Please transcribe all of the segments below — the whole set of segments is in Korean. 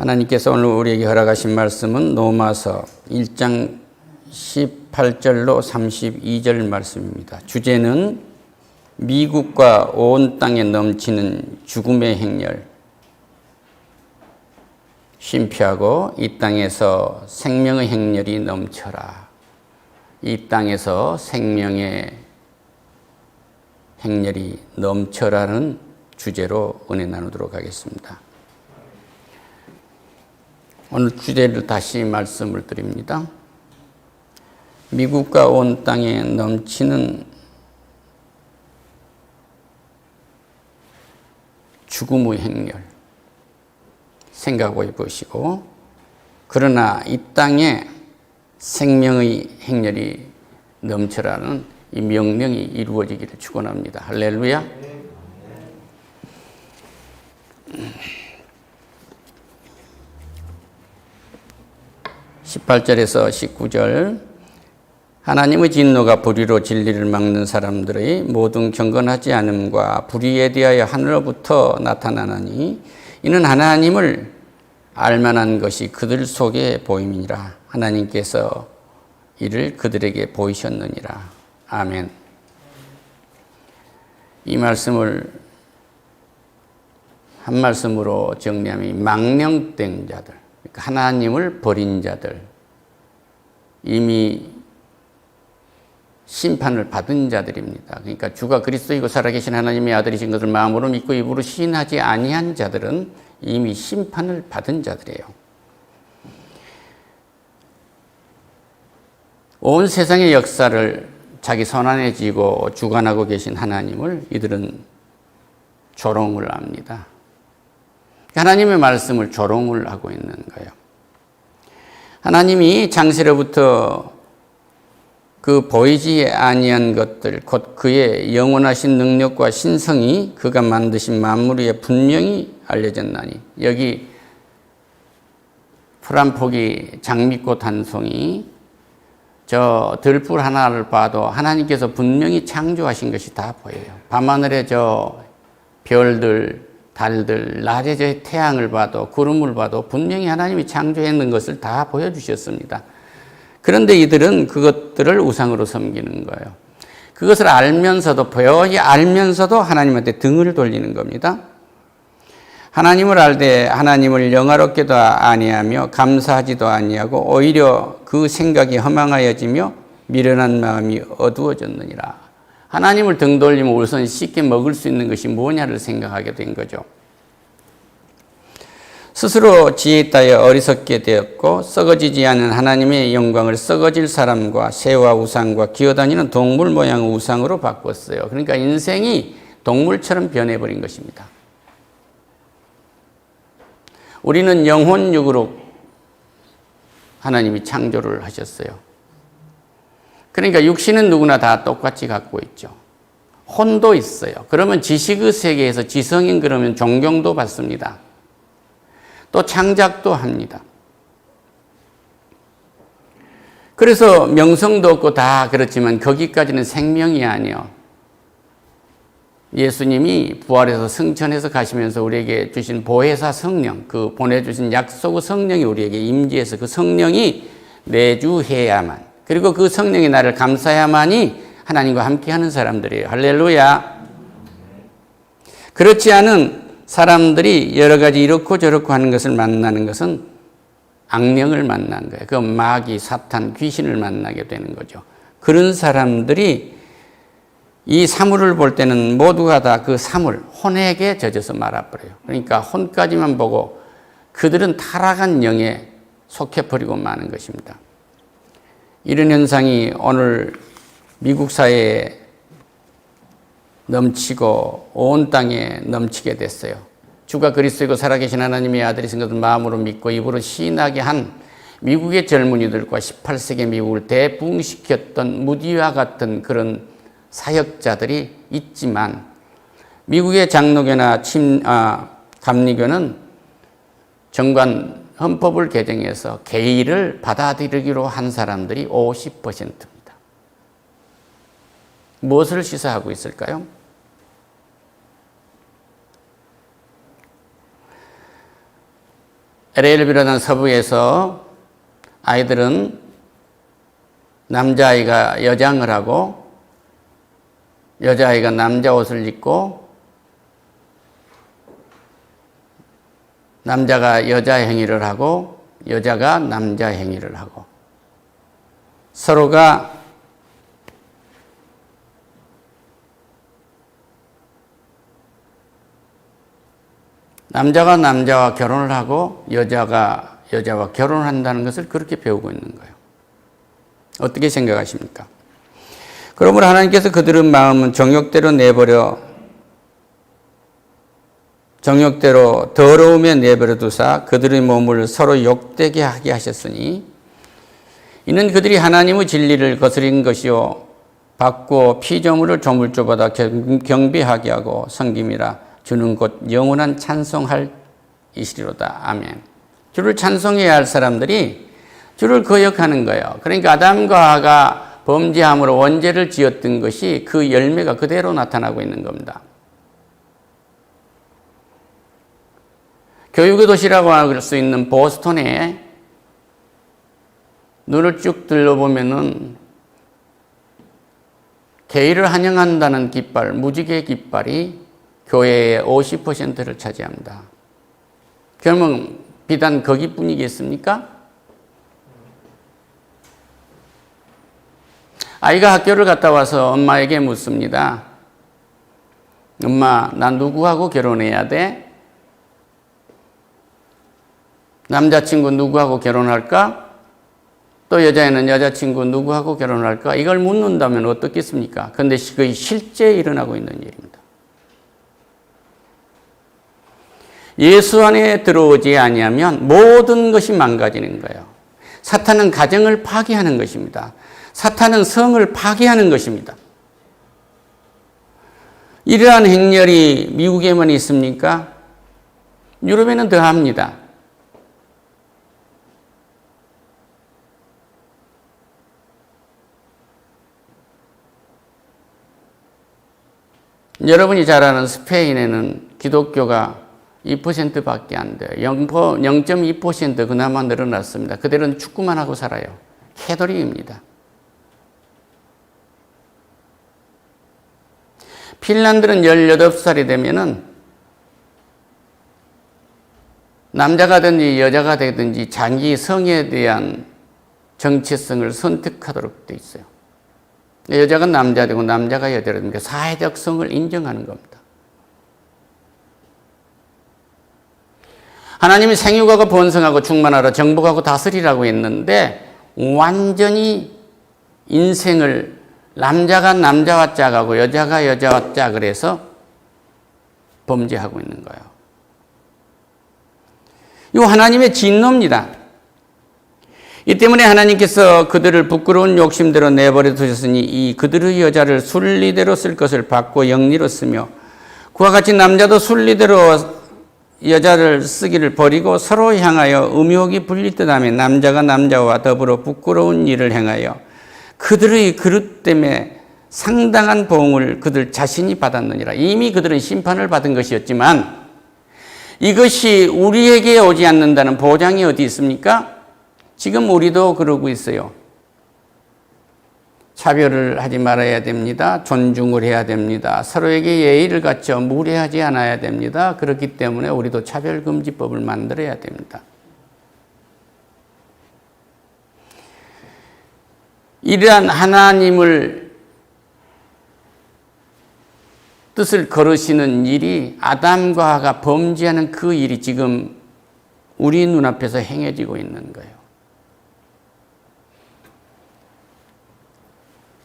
하나님께서 오늘 우리에게 허락하신 말씀은 로마서 1장 18절로 32절 말씀입니다. 주제는 미국과 온 땅에 넘치는 죽음의 행렬, 쉼표하고 이 땅에서 생명의 행렬이 넘쳐라. 이 땅에서 생명의 행렬이 넘쳐라는 주제로 은혜 나누도록 하겠습니다. 오늘 주제를 다시 말씀을 드립니다. 미국과 온 땅에 넘치는 죽음의 행렬 생각해 보시고, 그러나 이 땅에 생명의 행렬이 넘쳐라는 이 명령이 이루어지기를 축원합니다. 할렐루야. 18절에서 19절, 하나님의 진노가 불의로 진리를 막는 사람들의 모든 경건하지 않음과 불의에 대하여 하늘로부터 나타나나니 이는 하나님을 알만한 것이 그들 속에 보임이니라. 하나님께서 이를 그들에게 보이셨느니라. 아멘. 이 말씀을 한 말씀으로 정리하면 망령된 자들, 하나님을 버린 자들, 이미 심판을 받은 자들입니다. 그러니까 주가 그리스도이고 살아계신 하나님의 아들이신 것을 마음으로 믿고 입으로 시인하지 아니한 자들은 이미 심판을 받은 자들이에요. 온 세상의 역사를 자기 손안에 쥐고 주관하고 계신 하나님을 이들은 조롱을 합니다. 하나님의 말씀을 조롱을 하고 있는 거예요. 하나님이 창세로부터 그 보이지 아니한 것들, 곧 그의 영원하신 능력과 신성이 그가 만드신 만물 위에 분명히 알려졌나니, 여기 풀 한 포기 장미꽃 한 송이, 저 들풀 하나를 봐도 하나님께서 분명히 창조하신 것이 다 보여요. 밤하늘에 저 별들, 달들, 낮에 저 태양을 봐도, 구름을 봐도 분명히 하나님이 창조했는 것을 다 보여주셨습니다. 그런데 이들은 그것들을 우상으로 섬기는 거예요. 그것을 알면서도, 보여야 알면서도 하나님한테 등을 돌리는 겁니다. 하나님을 알되 하나님을 영화롭게도 아니하며 감사하지도 아니하고 오히려 그 생각이 허망하여지며 미련한 마음이 어두워졌느니라. 하나님을 등 돌리면 우선 쉽게 먹을 수 있는 것이 뭐냐를 생각하게 된 거죠. 스스로 지혜에 따여 어리석게 되었고, 썩어지지 않은 하나님의 영광을 썩어질 사람과 새와 우상과 기어다니는 동물 모양의 우상으로 바꿨어요. 그러니까 인생이 동물처럼 변해버린 것입니다. 우리는 영혼육으로 하나님이 창조를 하셨어요. 그러니까 육신은 누구나 다 똑같이 갖고 있죠. 혼도 있어요. 그러면 지식의 세계에서 지성인 그러면 존경도 받습니다. 또 창작도 합니다. 그래서 명성도 없고 다 그렇지만 거기까지는 생명이 아니요. 예수님이 부활해서 승천해서 가시면서 우리에게 주신 보혜사 성령, 그 보내주신 약속의 성령이 우리에게 임재해서 그 성령이 내주해야만, 그리고 그 성령이 나를 감사해야만이 하나님과 함께하는 사람들이에요. 할렐루야. 그렇지 않은 사람들이 여러 가지 이렇고 저렇고 하는 것을 만나는 것은 악령을 만난 거예요. 그 마귀, 사탄, 귀신을 만나게 되는 거죠. 그런 사람들이 이 사물을 볼 때는 모두가 다 그 사물, 혼에게 젖어서 말아버려요. 그러니까 혼까지만 보고 그들은 타락한 영에 속해버리고 마는 것입니다. 이런 현상이 오늘 미국 사회에 넘치고 온 땅에 넘치게 됐어요. 주가 그리스도이고 살아계신 하나님의 아들이신 것을 마음으로 믿고 입으로 시인하게 한 미국의 젊은이들과 18세기 미국을 대붕시켰던 무디와 같은 그런 사역자들이 있지만, 미국의 장로교나 감리교는 정관 헌법을 개정해서 게이를 받아들이기로 한 사람들이 50%입니다. 무엇을 시사하고 있을까요? LA를 비롯한 서부에서 아이들은 남자아이가 여장을 하고 여자아이가 남자 옷을 입고 남자가 여자 행위를 하고 여자가 남자 행위를 하고 서로가 남자가 남자와 결혼을 하고 여자가 여자와 결혼을 한다는 것을 그렇게 배우고 있는 거예요. 어떻게 생각하십니까? 그러므로 하나님께서 그들의 마음은 정욕대로 내버려 정욕대로 더러움에 내버려 두사 그들의 몸을 서로 욕되게 하게 하셨으니 이는 그들이 하나님의 진리를 거스린 것이요 받고 피조물을 조물주보다 경배하게 하고 섬김이라 주는 곧 영원한 찬송할 이시리로다. 아멘. 주를 찬송해야 할 사람들이 주를 거역하는 거예요. 그러니까 아담과 하와가 범죄함으로 원죄를 지었던 것이 그 열매가 그대로 나타나고 있는 겁니다. 교육의 도시라고 할 수 있는 보스턴에 눈을 쭉 들러보면은 게이를 환영한다는 깃발, 무지개 깃발이 교회의 50%를 차지합니다. 그러면 비단 거기뿐이겠습니까? 아이가 학교를 갔다 와서 엄마에게 묻습니다. 엄마, 나 누구하고 결혼해야 돼? 남자친구 누구하고 결혼할까? 또 여자애는 여자친구 누구하고 결혼할까? 이걸 묻는다면 어떻겠습니까? 그런데 그게 실제 일어나고 있는 일입니다. 예수 안에 들어오지 아니하면 모든 것이 망가지는 거예요. 사탄은 가정을 파괴하는 것입니다. 사탄은 성을 파괴하는 것입니다. 이러한 행렬이 미국에만 있습니까? 유럽에는 더합니다. 여러분이 잘 아는 스페인에는 기독교가 2%밖에 안 돼요. 0.2% 그나마 늘어났습니다. 그들은 축구만 하고 살아요. 캐톨릭입니다. 핀란드는 18살이 되면은 남자가 되든지 여자가 되든지 자기 성에 대한 정체성을 선택하도록 되어 있어요. 여자가 남자 되고 남자가 여자 되는 게 사회적 성을 인정하는 겁니다. 하나님이 생육하고 번성하고 충만하라 정복하고 다스리라고 했는데 완전히 인생을 남자가 남자와 짝하고 여자가 여자와 짝을 해서 범죄하고 있는 거예요. 이거 하나님의 진노입니다. 이 때문에 하나님께서 그들을 부끄러운 욕심대로 내버려 두셨으니 이 그들의 여자를 순리대로 쓸 것을 받고 영리로 쓰며 그와 같이 남자도 순리대로 여자를 쓰기를 버리고 서로 향하여 음욕이 불릴 듯하며 남자가 남자와 더불어 부끄러운 일을 행하여 그들의 그릇 때문에 상당한 보응을 그들 자신이 받았느니라. 이미 그들은 심판을 받은 것이었지만 이것이 우리에게 오지 않는다는 보장이 어디 있습니까? 지금 우리도 그러고 있어요. 차별을 하지 말아야 됩니다. 존중을 해야 됩니다. 서로에게 예의를 갖춰 무례하지 않아야 됩니다. 그렇기 때문에 우리도 차별금지법을 만들어야 됩니다. 이러한 하나님을 뜻을 거르시는 일이 아담과 하와가 범죄하는 그 일이 지금 우리 눈앞에서 행해지고 있는 거예요.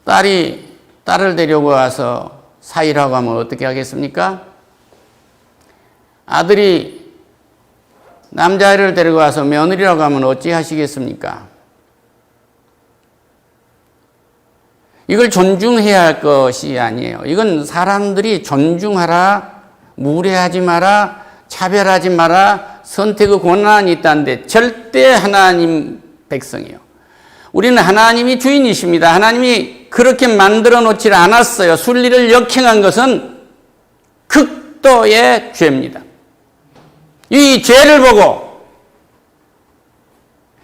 딸을 데리고 와서 사이라고 하면 어떻게 하겠습니까? 아들이 남자아이를 데리고 와서 며느리라고 하면 어찌 하시겠습니까? 이걸 존중해야 할 것이 아니에요. 이건 사람들이 존중하라, 무례하지 마라, 차별하지 마라, 선택의 권한이 있다는데 절대 하나님 백성이에요. 우리는 하나님이 주인이십니다. 하나님이 그렇게 만들어 놓지 않았어요. 순리를 역행한 것은 극도의 죄입니다. 이 죄를 보고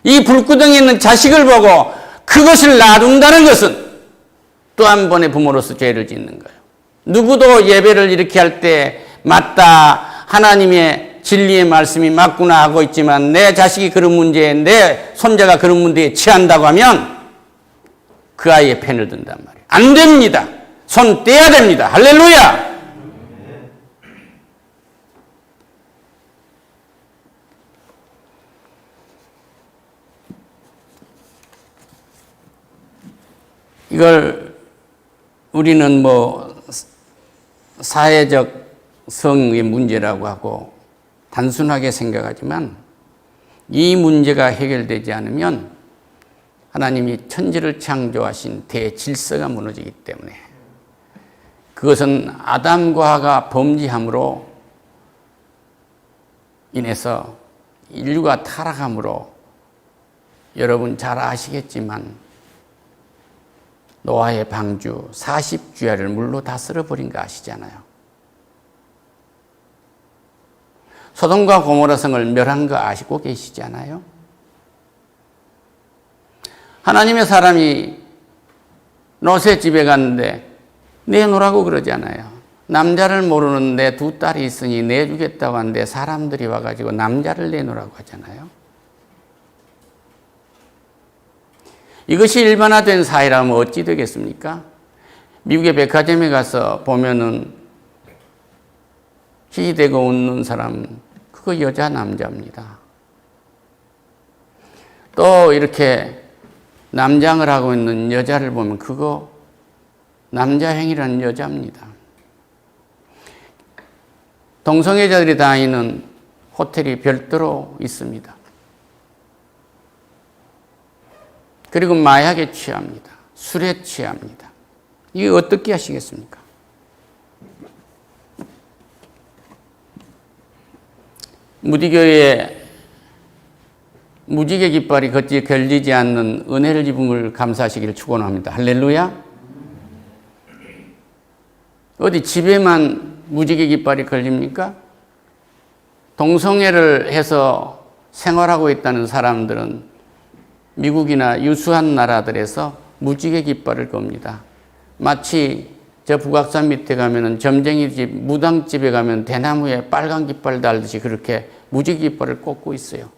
이 불구덩이에 있는 자식을 보고 그것을 놔둔다는 것은 또 한 번의 부모로서 죄를 짓는 거예요. 누구도 예배를 이렇게 할 때 맞다, 하나님의 진리의 말씀이 맞구나 하고 있지만 내 자식이 그런 문제에, 내 손자가 그런 문제에 취한다고 하면 그 아이의 편을 든단 말이에요. 안 됩니다. 손 떼야 됩니다. 할렐루야! 이걸 우리는 사회적 성의 문제라고 하고 단순하게 생각하지만 이 문제가 해결되지 않으면 하나님이 천지를 창조하신 대질서가 무너지기 때문에 그것은 아담과 하가 범죄함으로 인해서 인류가 타락함으로 여러분 잘 아시겠지만 노아의 방주 40주야를 물로 다 쓸어버린 거 아시잖아요. 소돔과 고모라 성을 멸한 거 아시고 계시잖아요. 하나님의 사람이 롯의 집에 갔는데 내놓으라고 그러잖아요. 남자를 모르는 내 두 딸이 있으니 내주겠다고 하는데 사람들이 와가지고 남자를 내놓으라고 하잖아요. 이것이 일반화된 사회라면 어찌 되겠습니까? 미국의 백화점에 가서 보면은 희대고 웃는 사람, 그거 여자 남자입니다. 또 이렇게 남장을 하고 있는 여자를 보면 그거 남자행위라는 여자입니다. 동성애자들이 다니는 호텔이 별도로 있습니다. 그리고 마약에 취합니다. 술에 취합니다. 이게 어떻게 하시겠습니까? 무디교회에 무지개 깃발이 걷지 걸리지 않는 은혜를 입음을 감사하시기를 축원합니다. 할렐루야. 어디 집에만 무지개 깃발이 걸립니까? 동성애를 해서 생활하고 있다는 사람들은 미국이나 유수한 나라들에서 무지개 깃발을 겁니다. 마치 저 북악산 밑에 가면은 점쟁이 집, 무당집에 가면 대나무에 빨간 깃발 달듯이 그렇게 무지개 깃발을 꽂고 있어요.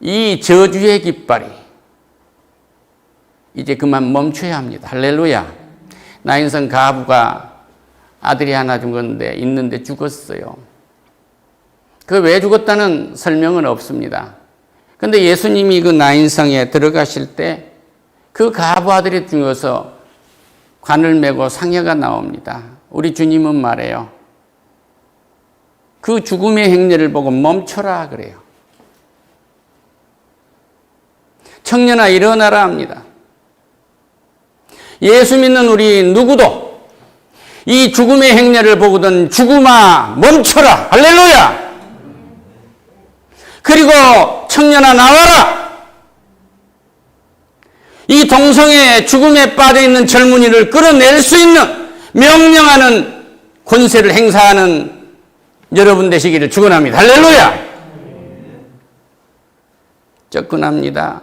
이 저주의 깃발이 이제 그만 멈춰야 합니다. 할렐루야. 나인성 가부가 아들이 하나 죽었는데 있는데 죽었어요. 그 왜 죽었다는 설명은 없습니다. 근데 예수님이 그 나인성에 들어가실 때 그 가부 아들이 죽어서 관을 메고 상여가 나옵니다. 우리 주님은 말해요. 그 죽음의 행렬을 보고 멈춰라 그래요. 청년아 일어나라 합니다. 예수 믿는 우리 누구도 이 죽음의 행렬을 보거든 죽음아 멈춰라. 할렐루야. 그리고 청년아 나와라. 이 동성애 죽음에 빠져있는 젊은이를 끌어낼 수 있는 명령하는 권세를 행사하는 여러분 되시기를 축원합니다. 할렐루야. 접근합니다.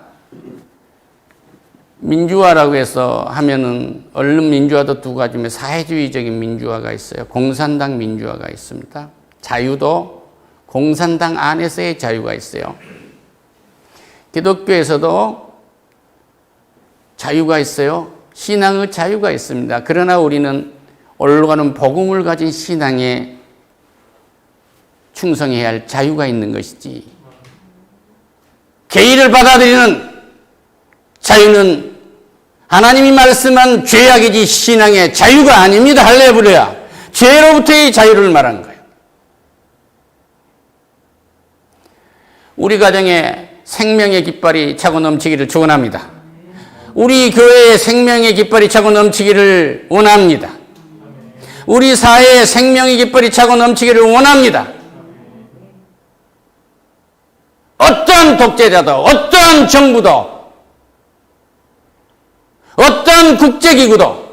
민주화라고 해서 하면은 얼른 민주화도 두 가지면 사회주의적인 민주화가 있어요. 공산당 민주화가 있습니다. 자유도 공산당 안에서의 자유가 있어요. 기독교에서도 자유가 있어요. 신앙의 자유가 있습니다. 그러나 우리는 올라가는 복음을 가진 신앙에 충성해야 할 자유가 있는 것이지 계의를 받아들이는 자유는 하나님이 말씀한 죄악이지 신앙의 자유가 아닙니다. 할렐루야. 죄로부터의 자유를 말하는 거예요. 우리 가정에 생명의 깃발이 차고 넘치기를 축원합니다. 우리 교회에 생명의 깃발이 차고 넘치기를 원합니다. 우리 사회에 생명의 깃발이 차고 넘치기를 원합니다. 어떤 독재자도 어떤 정부도 어떤 국제기구도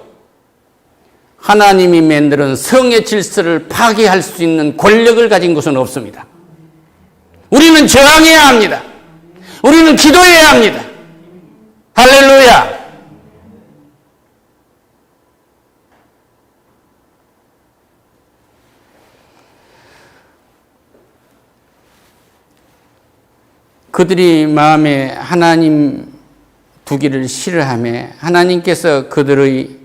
하나님이 만드는 성의 질서를 파괴할 수 있는 권력을 가진 것은 없습니다. 우리는 저항해야 합니다. 우리는 기도해야 합니다. 할렐루야. 그들이 마음에 하나님 두기를 싫어하며 하나님께서 그들의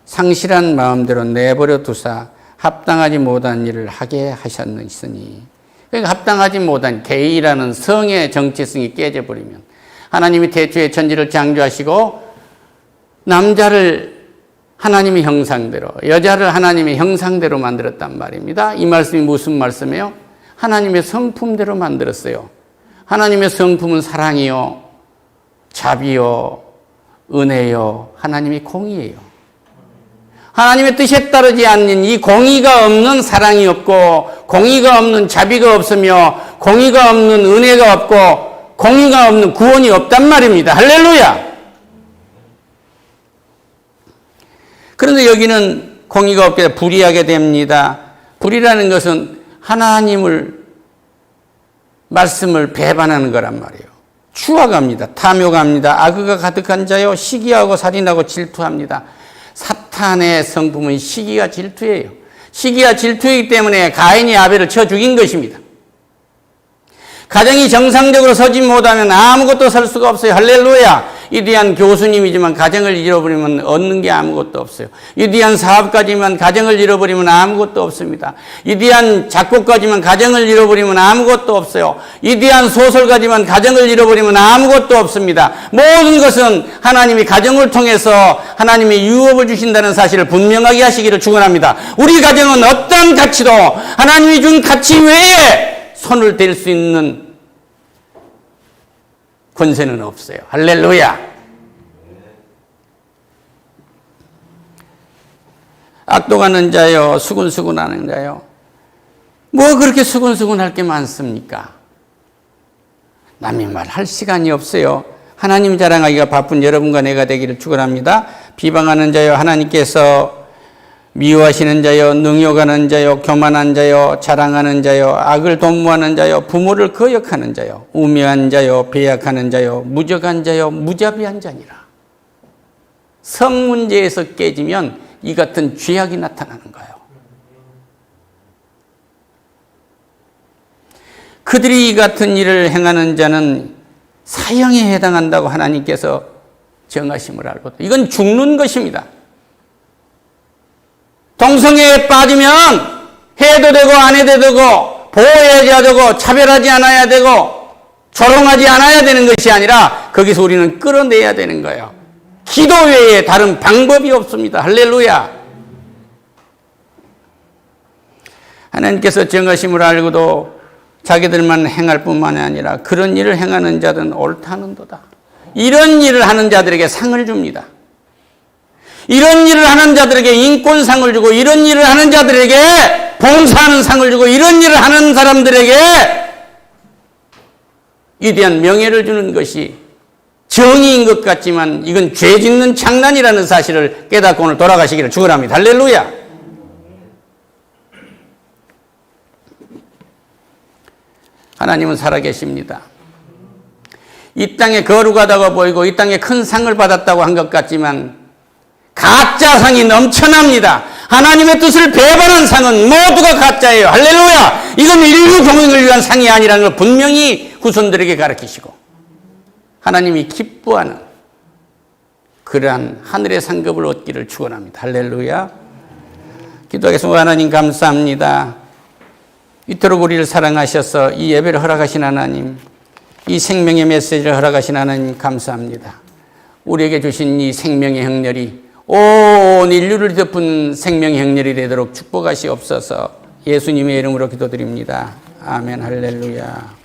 상실한 마음대로 내버려 두사 합당하지 못한 일을 하게 하셨으니, 그러니까 합당하지 못한 개의라는 성의 정체성이 깨져버리면 하나님이 태초에 천지를 창조하시고 남자를 하나님의 형상대로, 여자를 하나님의 형상대로 만들었단 말입니다. 이 말씀이 무슨 말씀이에요? 하나님의 성품대로 만들었어요. 하나님의 성품은 사랑이요, 자비요, 은혜요, 하나님이 공의예요. 하나님의 뜻에 따르지 않는 이 공의가 없는 사랑이 없고, 공의가 없는 자비가 없으며, 공의가 없는 은혜가 없고, 공의가 없는 구원이 없단 말입니다. 할렐루야! 그런데 여기는 공의가 없게 불의하게 됩니다. 불의라는 것은 하나님을 말씀을 배반하는 거란 말이에요. 추악합니다. 탐욕합니다. 악의가 가득한 자요, 시기하고 살인하고 질투합니다. 사탄의 성품은 시기와 질투예요. 시기와 질투이기 때문에 가인이 아벨을 쳐 죽인 것입니다. 가정이 정상적으로 서지 못하면 아무것도 설 수가 없어요. 할렐루야. 위대한 교수님이지만 가정을 잃어버리면 얻는 게 아무것도 없어요. 위대한 사업가지만 가정을 잃어버리면 아무것도 없습니다. 위대한 작곡가지만 가정을 잃어버리면 아무것도 없어요. 위대한 소설가지만 가정을 잃어버리면 아무것도 없습니다. 모든 것은 하나님이 가정을 통해서 하나님이 유업을 주신다는 사실을 분명하게 하시기를 축원합니다. 우리 가정은 어떤 가치도 하나님이 준 가치 외에 손을 댈 수 있는 권세는 없어요. 할렐루야. 악독하는 자요, 수군수군하는 자요. 뭐 그렇게 수군수군할 게 많습니까? 남의 말 할 시간이 없어요. 하나님 자랑하기가 바쁜 여러분과 내가 되기를 축원합니다. 비방하는 자요, 하나님께서 미워하시는 자요, 능욕하는 자요, 교만한 자요, 자랑하는 자요, 악을 도모하는 자요, 부모를 거역하는 자요, 우매한 자요, 배약하는 자요, 무적한 자요, 무자비한 자니라. 성 문제에서 깨지면 이 같은 죄악이 나타나는 거예요. 그들이 이 같은 일을 행하는 자는 사형에 해당한다고 하나님께서 정하심을 알고, 이건 죽는 것입니다. 동성애에 빠지면 해도 되고 안 해도 되고 보호해야 되고 차별하지 않아야 되고 조롱하지 않아야 되는 것이 아니라 거기서 우리는 끌어내야 되는 거예요. 기도 외에 다른 방법이 없습니다. 할렐루야. 하나님께서 정하심을 알고도 자기들만 행할 뿐만이 아니라 그런 일을 행하는 자들은 옳다는도다. 이런 일을 하는 자들에게 상을 줍니다. 이런 일을 하는 자들에게 인권상을 주고, 이런 일을 하는 자들에게 봉사하는 상을 주고, 이런 일을 하는 사람들에게 위대한 명예를 주는 것이 정의인 것 같지만 이건 죄 짓는 장난이라는 사실을 깨닫고 오늘 돌아가시기를 축원합니다. 할렐루야. 하나님은 살아계십니다. 이 땅에 거룩하다고 보이고 이 땅에 큰 상을 받았다고 한 것 같지만 가짜 상이 넘쳐납니다. 하나님의 뜻을 배반한 상은 모두가 가짜예요. 할렐루야. 이건 인류 공익을 위한 상이 아니라는 걸 분명히 후손들에게 가르치시고 하나님이 기뻐하는 그러한 하늘의 상급을 얻기를 축원합니다. 할렐루야. 기도하겠습니다. 하나님 감사합니다. 이토록 우리를 사랑하셔서 이 예배를 허락하신 하나님, 이 생명의 메시지를 허락하신 하나님 감사합니다. 우리에게 주신 이 생명의 행렬이 온 인류를 덮은 생명의 행렬이 되도록 축복하시옵소서. 예수님의 이름으로 기도드립니다. 아멘. 할렐루야.